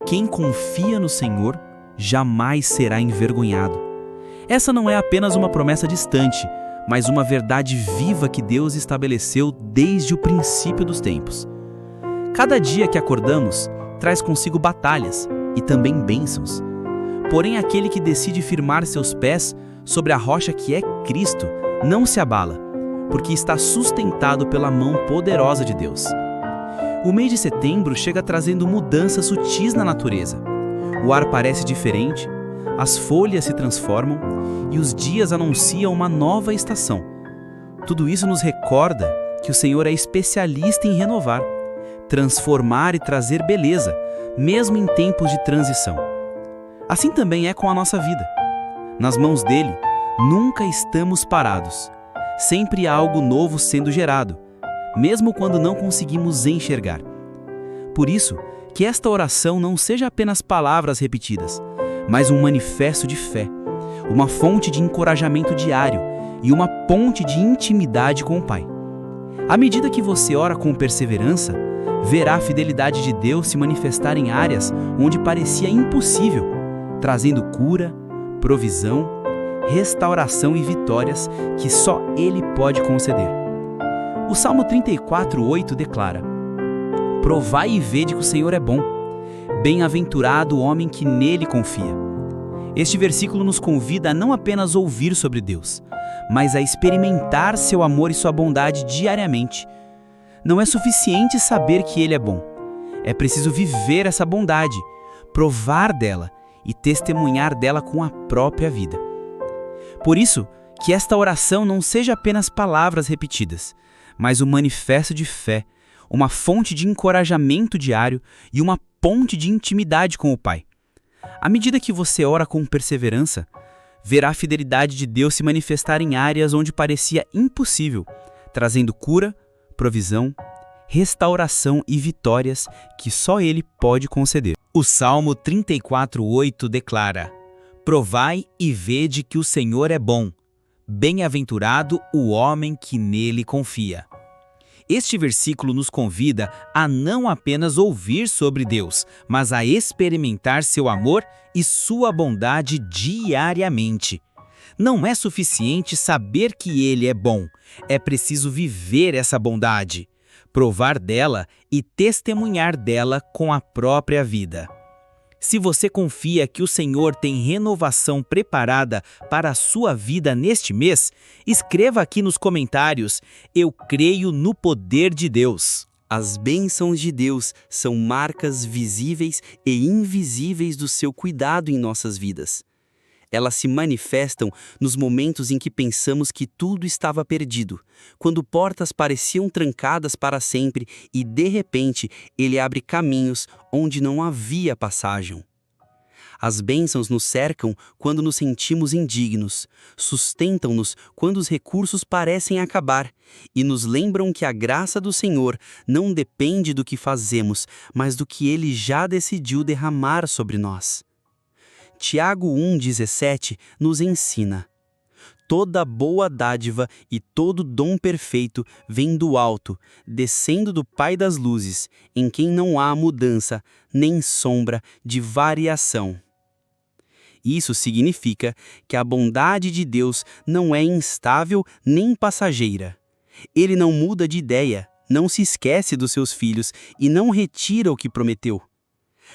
quem confia no Senhor jamais será envergonhado. Essa não é apenas uma promessa distante, mas uma verdade viva que Deus estabeleceu desde o princípio dos tempos. Cada dia que acordamos traz consigo batalhas e também bênçãos. Porém, aquele que decide firmar seus pés sobre a rocha que é Cristo não se abala, porque está sustentado pela mão poderosa de Deus. O mês de setembro chega trazendo mudanças sutis na natureza. O ar parece diferente, as folhas se transformam e os dias anunciam uma nova estação. Tudo isso nos recorda que o Senhor é especialista em renovar, transformar e trazer beleza, mesmo em tempos de transição. Assim também é com a nossa vida. Nas mãos dele, nunca estamos parados. Sempre há algo novo sendo gerado, mesmo quando não conseguimos enxergar. Por isso, que esta oração não seja apenas palavras repetidas, mas um manifesto de fé, uma fonte de encorajamento diário e uma ponte de intimidade com o Pai. À medida que você ora com perseverança, verá a fidelidade de Deus se manifestar em áreas onde parecia impossível, trazendo cura, provisão, restauração e vitórias que só Ele pode conceder. O Salmo 34:8 declara: Provai e vede que o Senhor é bom. Bem-aventurado o homem que nele confia. Este versículo nos convida a não apenas ouvir sobre Deus, mas a experimentar seu amor e sua bondade diariamente. Não é suficiente saber que Ele é bom. É preciso viver essa bondade, provar dela e testemunhar dela com a própria vida. Por isso, que esta oração não seja apenas palavras repetidas, mas um manifesto de fé, uma fonte de encorajamento diário e uma ponte de intimidade com o Pai. À medida que você ora com perseverança, verá a fidelidade de Deus se manifestar em áreas onde parecia impossível, trazendo cura, provisão, restauração e vitórias que só Ele pode conceder. O Salmo 34:8 declara: Provai e vede que o Senhor é bom. Bem-aventurado o homem que nele confia. Este versículo nos convida a não apenas ouvir sobre Deus, mas a experimentar seu amor e sua bondade diariamente. Não é suficiente saber que Ele é bom, é preciso viver essa bondade, provar dela e testemunhar dela com a própria vida. Se você confia que o Senhor tem renovação preparada para a sua vida neste mês, escreva aqui nos comentários: Eu creio no poder de Deus. As bênçãos de Deus são marcas visíveis e invisíveis do seu cuidado em nossas vidas. Elas se manifestam nos momentos em que pensamos que tudo estava perdido, quando portas pareciam trancadas para sempre e, de repente, Ele abre caminhos onde não havia passagem. As bênçãos nos cercam quando nos sentimos indignos, sustentam-nos quando os recursos parecem acabar e nos lembram que a graça do Senhor não depende do que fazemos, mas do que Ele já decidiu derramar sobre nós. Tiago 1,17 nos ensina: Toda boa dádiva e todo dom perfeito vem do alto, descendo do Pai das luzes, em quem não há mudança, nem sombra de variação. Isso significa que a bondade de Deus não é instável nem passageira. Ele não muda de ideia, não se esquece dos seus filhos e não retira o que prometeu.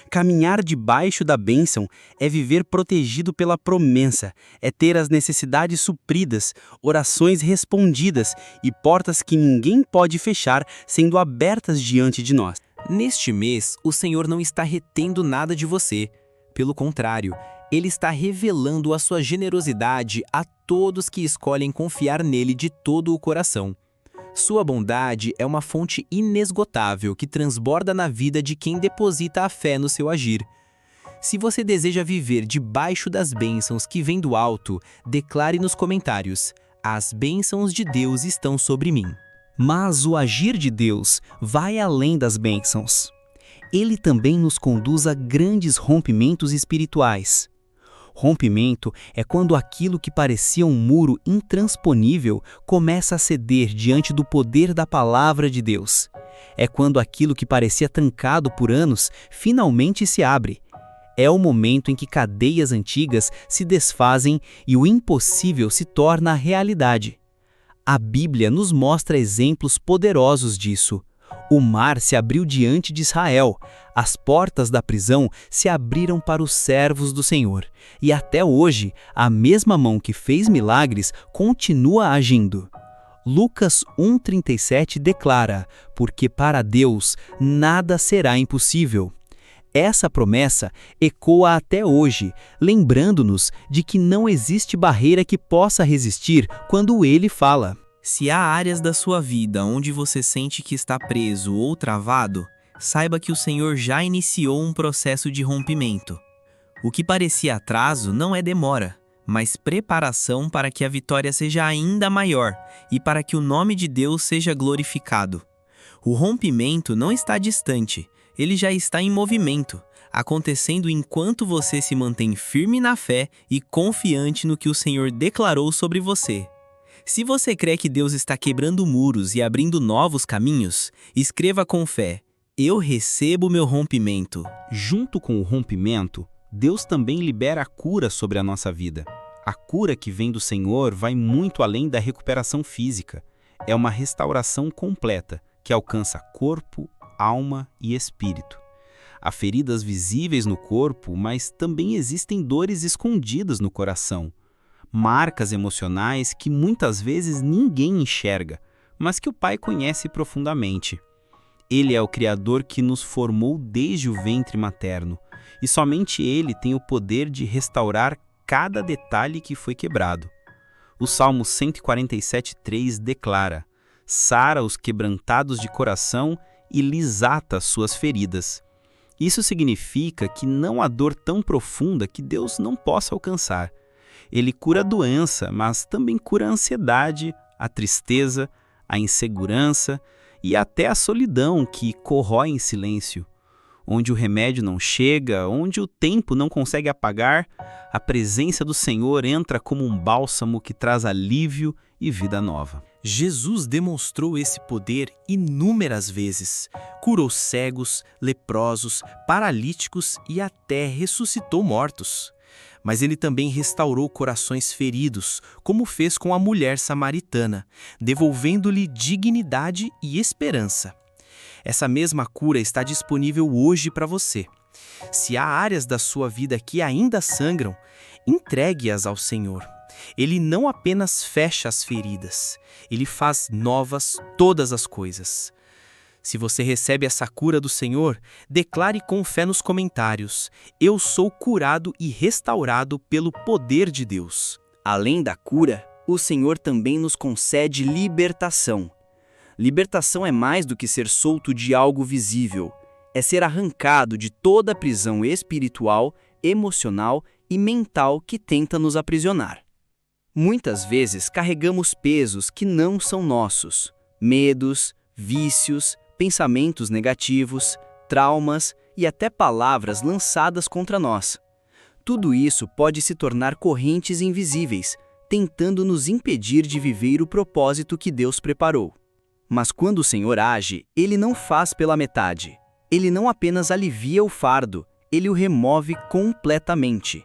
Caminhar debaixo da bênção é viver protegido pela promessa, é ter as necessidades supridas, orações respondidas e portas que ninguém pode fechar sendo abertas diante de nós. Neste mês, o Senhor não está retendo nada de você. Pelo contrário, Ele está revelando a sua generosidade a todos que escolhem confiar nele de todo o coração. Sua bondade é uma fonte inesgotável que transborda na vida de quem deposita a fé no seu agir. Se você deseja viver debaixo das bênçãos que vêm do alto, declare nos comentários: As bênçãos de Deus estão sobre mim. Mas o agir de Deus vai além das bênçãos. Ele também nos conduz a grandes rompimentos espirituais. Rompimento é quando aquilo que parecia um muro intransponível começa a ceder diante do poder da palavra de Deus. É quando aquilo que parecia trancado por anos finalmente se abre. É o momento em que cadeias antigas se desfazem e o impossível se torna realidade. A Bíblia nos mostra exemplos poderosos disso. O mar se abriu diante de Israel, as portas da prisão se abriram para os servos do Senhor, e até hoje a mesma mão que fez milagres continua agindo. Lucas 1,37 declara: porque para Deus nada será impossível. Essa promessa ecoa até hoje, lembrando-nos de que não existe barreira que possa resistir quando Ele fala. Se há áreas da sua vida onde você sente que está preso ou travado, saiba que o Senhor já iniciou um processo de rompimento. O que parecia atraso não é demora, mas preparação para que a vitória seja ainda maior e para que o nome de Deus seja glorificado. O rompimento não está distante, ele já está em movimento, acontecendo enquanto você se mantém firme na fé e confiante no que o Senhor declarou sobre você. Se você crê que Deus está quebrando muros e abrindo novos caminhos, escreva com fé: eu recebo meu rompimento. Junto com o rompimento, Deus também libera a cura sobre a nossa vida. A cura que vem do Senhor vai muito além da recuperação física. É uma restauração completa, que alcança corpo, alma e espírito. Há feridas visíveis no corpo, mas também existem dores escondidas no coração. Marcas emocionais que muitas vezes ninguém enxerga, mas que o Pai conhece profundamente. Ele é o Criador que nos formou desde o ventre materno, e somente Ele tem o poder de restaurar cada detalhe que foi quebrado. O Salmo 147,3 declara: sara os quebrantados de coração e lhes ata suas feridas. Isso significa que não há dor tão profunda que Deus não possa alcançar. Ele cura a doença, mas também cura a ansiedade, a tristeza, a insegurança e até a solidão que corrói em silêncio. Onde o remédio não chega, onde o tempo não consegue apagar, a presença do Senhor entra como um bálsamo que traz alívio e vida nova. Jesus demonstrou esse poder inúmeras vezes. Curou cegos, leprosos, paralíticos e até ressuscitou mortos. Mas ele também restaurou corações feridos, como fez com a mulher samaritana, devolvendo-lhe dignidade e esperança. Essa mesma cura está disponível hoje para você. Se há áreas da sua vida que ainda sangram, entregue-as ao Senhor. Ele não apenas fecha as feridas, ele faz novas todas as coisas. Se você recebe essa cura do Senhor, declare com fé nos comentários: eu sou curado e restaurado pelo poder de Deus. Além da cura, o Senhor também nos concede libertação. Libertação é mais do que ser solto de algo visível. É ser arrancado de toda a prisão espiritual, emocional e mental que tenta nos aprisionar. Muitas vezes carregamos pesos que não são nossos, medos, vícios, pensamentos negativos, traumas e até palavras lançadas contra nós. Tudo isso pode se tornar correntes invisíveis, tentando nos impedir de viver o propósito que Deus preparou. Mas quando o Senhor age, Ele não faz pela metade. Ele não apenas alivia o fardo, Ele o remove completamente.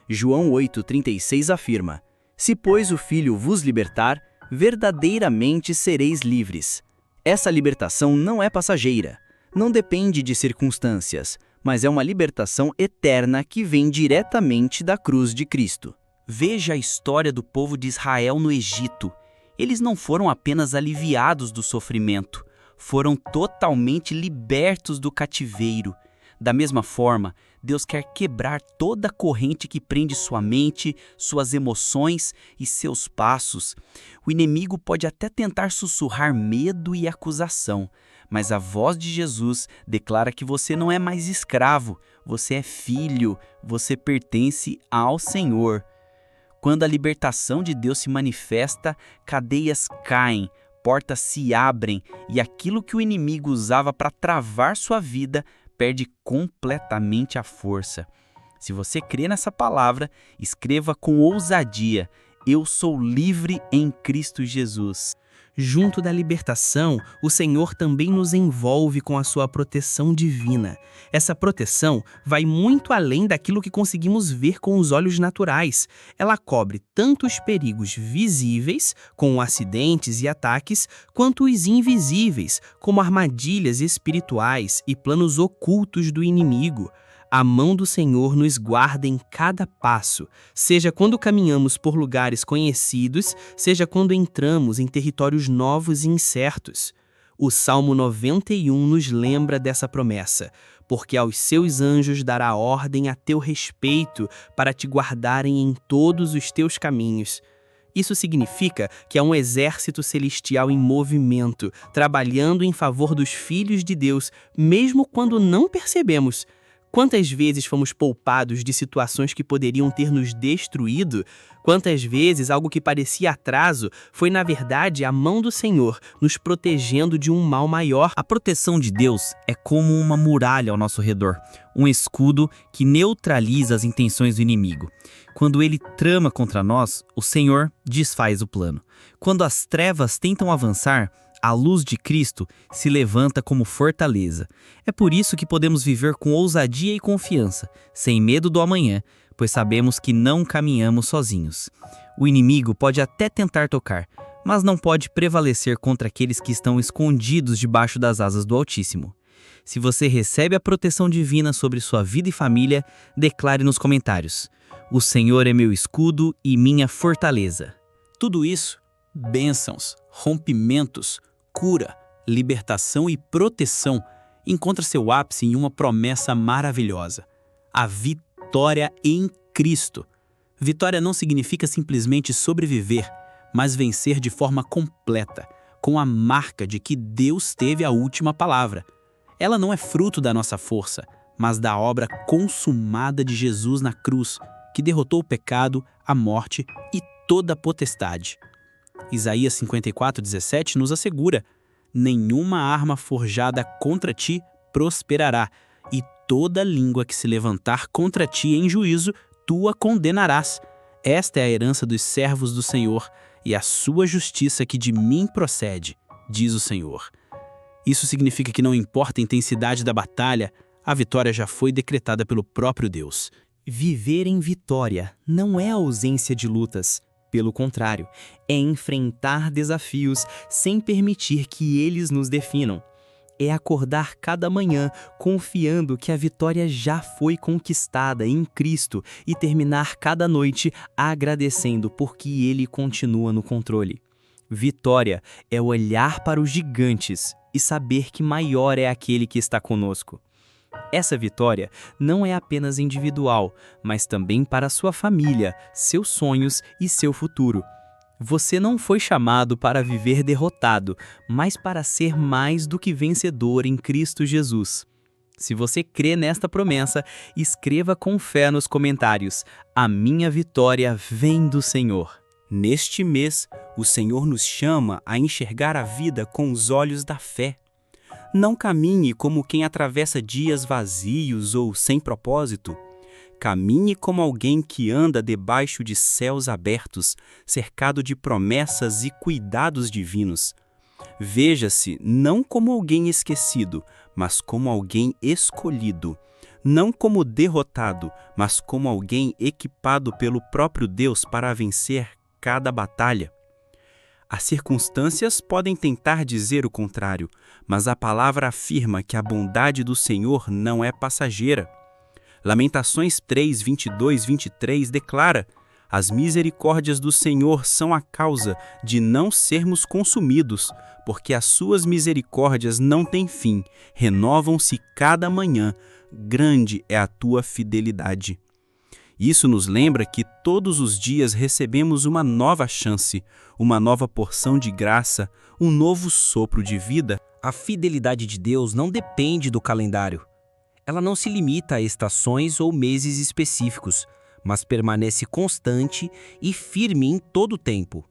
João 8,36 afirma: se, pois, o Filho vos libertar, verdadeiramente sereis livres. Essa libertação não é passageira, não depende de circunstâncias, mas é uma libertação eterna que vem diretamente da cruz de Cristo. Veja a história do povo de Israel no Egito. Eles não foram apenas aliviados do sofrimento, foram totalmente libertos do cativeiro. Da mesma forma, Deus quer quebrar toda a corrente que prende sua mente, suas emoções e seus passos. O inimigo pode até tentar sussurrar medo e acusação, mas a voz de Jesus declara que você não é mais escravo, você é filho, você pertence ao Senhor. Quando a libertação de Deus se manifesta, cadeias caem, portas se abrem e aquilo que o inimigo usava para travar sua vida perde completamente a força. Se você crê nessa palavra, escreva com ousadia: eu sou livre em Cristo Jesus. Junto da libertação, o Senhor também nos envolve com a sua proteção divina. Essa proteção vai muito além daquilo que conseguimos ver com os olhos naturais. Ela cobre tanto os perigos visíveis, como acidentes e ataques, quanto os invisíveis, como armadilhas espirituais e planos ocultos do inimigo. A mão do Senhor nos guarda em cada passo, seja quando caminhamos por lugares conhecidos, seja quando entramos em territórios novos e incertos. O Salmo 91 nos lembra dessa promessa, porque aos seus anjos dará ordem a teu respeito para te guardarem em todos os teus caminhos. Isso significa que há um exército celestial em movimento, trabalhando em favor dos filhos de Deus, mesmo quando não percebemos. Quantas vezes fomos poupados de situações que poderiam ter nos destruído? Quantas vezes algo que parecia atraso foi, na verdade, a mão do Senhor nos protegendo de um mal maior? A proteção de Deus é como uma muralha ao nosso redor, um escudo que neutraliza as intenções do inimigo. Quando ele trama contra nós, o Senhor desfaz o plano. Quando as trevas tentam avançar, a luz de Cristo se levanta como fortaleza. É por isso que podemos viver com ousadia e confiança, sem medo do amanhã, pois sabemos que não caminhamos sozinhos. O inimigo pode até tentar tocar, mas não pode prevalecer contra aqueles que estão escondidos debaixo das asas do Altíssimo. Se você recebe a proteção divina sobre sua vida e família, declare nos comentários: o Senhor é meu escudo e minha fortaleza. Tudo isso, bênçãos, rompimentos, cura, libertação e proteção, encontra seu ápice em uma promessa maravilhosa: a vitória em Cristo. Vitória não significa simplesmente sobreviver, mas vencer de forma completa, com a marca de que Deus teve a última palavra. Ela não é fruto da nossa força, mas da obra consumada de Jesus na cruz, que derrotou o pecado, a morte e toda a potestade. Isaías 54:17 nos assegura: nenhuma arma forjada contra ti prosperará, e toda língua que se levantar contra ti em juízo, tu a condenarás. Esta é a herança dos servos do Senhor, e a sua justiça que de mim procede, diz o Senhor. Isso significa que não importa a intensidade da batalha, a vitória já foi decretada pelo próprio Deus. Viver em vitória não é a ausência de lutas. Pelo contrário, é enfrentar desafios sem permitir que eles nos definam. É acordar cada manhã confiando que a vitória já foi conquistada em Cristo e terminar cada noite agradecendo porque Ele continua no controle. Vitória é olhar para os gigantes e saber que maior é aquele que está conosco. Essa vitória não é apenas individual, mas também para a sua família, seus sonhos e seu futuro. Você não foi chamado para viver derrotado, mas para ser mais do que vencedor em Cristo Jesus. Se você crê nesta promessa, escreva com fé nos comentários: a minha vitória vem do Senhor. Neste mês, o Senhor nos chama a enxergar a vida com os olhos da fé. Não caminhe como quem atravessa dias vazios ou sem propósito. Caminhe como alguém que anda debaixo de céus abertos, cercado de promessas e cuidados divinos. Veja-se não como alguém esquecido, mas como alguém escolhido. Não como derrotado, mas como alguém equipado pelo próprio Deus para vencer cada batalha. As circunstâncias podem tentar dizer o contrário, mas a palavra afirma que a bondade do Senhor não é passageira. Lamentações 3, 22, 23 declara: as misericórdias do Senhor são a causa de não sermos consumidos, porque as suas misericórdias não têm fim, renovam-se cada manhã, grande é a tua fidelidade. Isso nos lembra que todos os dias recebemos uma nova chance, uma nova porção de graça, um novo sopro de vida. A fidelidade de Deus não depende do calendário. Ela não se limita a estações ou meses específicos, mas permanece constante e firme em todo o tempo.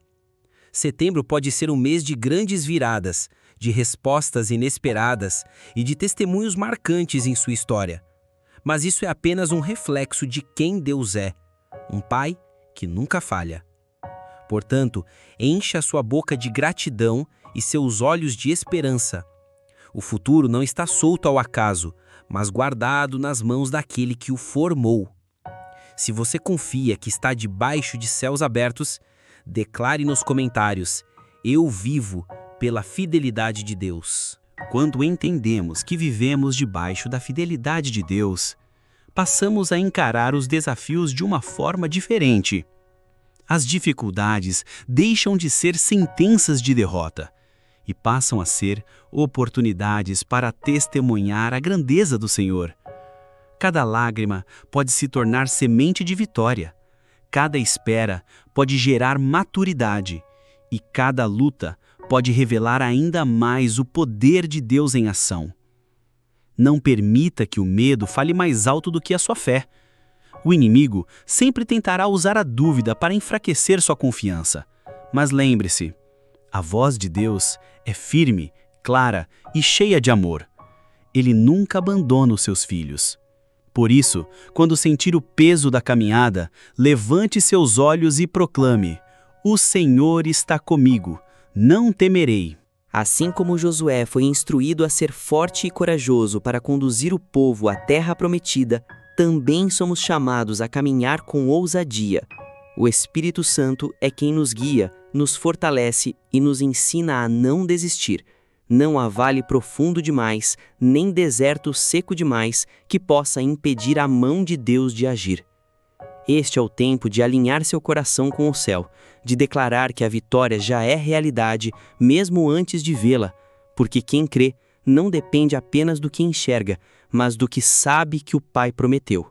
Setembro pode ser um mês de grandes viradas, de respostas inesperadas e de testemunhos marcantes em sua história. Mas isso é apenas um reflexo de quem Deus é, um Pai que nunca falha. Portanto, encha sua boca de gratidão e seus olhos de esperança. O futuro não está solto ao acaso, mas guardado nas mãos daquele que o formou. Se você confia que está debaixo de céus abertos, declare nos comentários: eu vivo pela fidelidade de Deus. Quando entendemos que vivemos debaixo da fidelidade de Deus, passamos a encarar os desafios de uma forma diferente. As dificuldades deixam de ser sentenças de derrota e passam a ser oportunidades para testemunhar a grandeza do Senhor. Cada lágrima pode se tornar semente de vitória, cada espera pode gerar maturidade e cada luta pode revelar ainda mais o poder de Deus em ação. Não permita que o medo fale mais alto do que a sua fé. O inimigo sempre tentará usar a dúvida para enfraquecer sua confiança. Mas lembre-se, a voz de Deus é firme, clara e cheia de amor. Ele nunca abandona os seus filhos. Por isso, quando sentir o peso da caminhada, levante seus olhos e proclame: o Senhor está comigo, não temerei. Assim como Josué foi instruído a ser forte e corajoso para conduzir o povo à terra prometida, também somos chamados a caminhar com ousadia. O Espírito Santo é quem nos guia, nos fortalece e nos ensina a não desistir. Não há vale profundo demais, nem deserto seco demais, que possa impedir a mão de Deus de agir. Este é o tempo de alinhar seu coração com o céu, de declarar que a vitória já é realidade, mesmo antes de vê-la, porque quem crê não depende apenas do que enxerga, mas do que sabe que o Pai prometeu.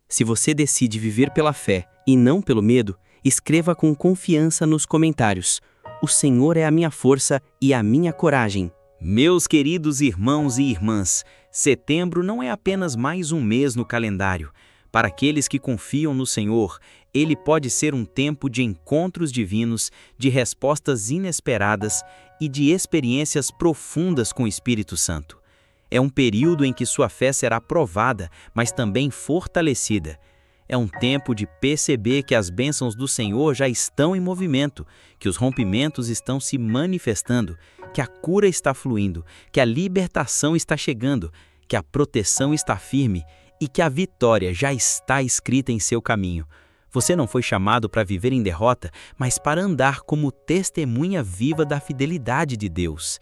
Se você decide viver pela fé e não pelo medo, escreva com confiança nos comentários: o Senhor é a minha força e a minha coragem. Meus queridos irmãos e irmãs, setembro não é apenas mais um mês no calendário. Para aqueles que confiam no Senhor, ele pode ser um tempo de encontros divinos, de respostas inesperadas e de experiências profundas com o Espírito Santo. É um período em que sua fé será provada, mas também fortalecida. É um tempo de perceber que as bênçãos do Senhor já estão em movimento, que os rompimentos estão se manifestando, que a cura está fluindo, que a libertação está chegando, que a proteção está firme e que a vitória já está escrita em seu caminho. Você não foi chamado para viver em derrota, mas para andar como testemunha viva da fidelidade de Deus.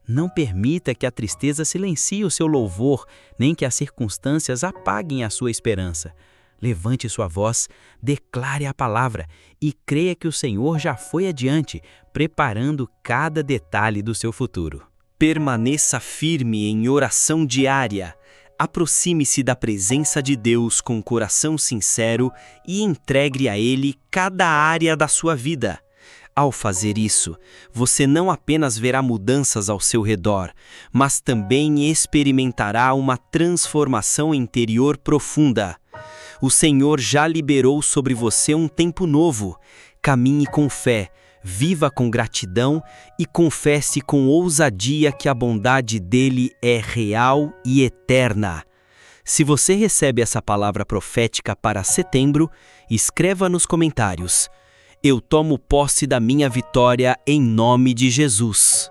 Não permita que a tristeza silencie o seu louvor, nem que as circunstâncias apaguem a sua esperança. Levante sua voz, declare a palavra e creia que o Senhor já foi adiante, preparando cada detalhe do seu futuro. Permaneça firme em oração diária. Aproxime-se da presença de Deus com coração sincero e entregue a Ele cada área da sua vida. Ao fazer isso, você não apenas verá mudanças ao seu redor, mas também experimentará uma transformação interior profunda. O Senhor já liberou sobre você um tempo novo. Caminhe com fé, viva com gratidão e confesse com ousadia que a bondade dele é real e eterna. Se você recebe essa palavra profética para setembro, escreva nos comentários: eu tomo posse da minha vitória em nome de Jesus.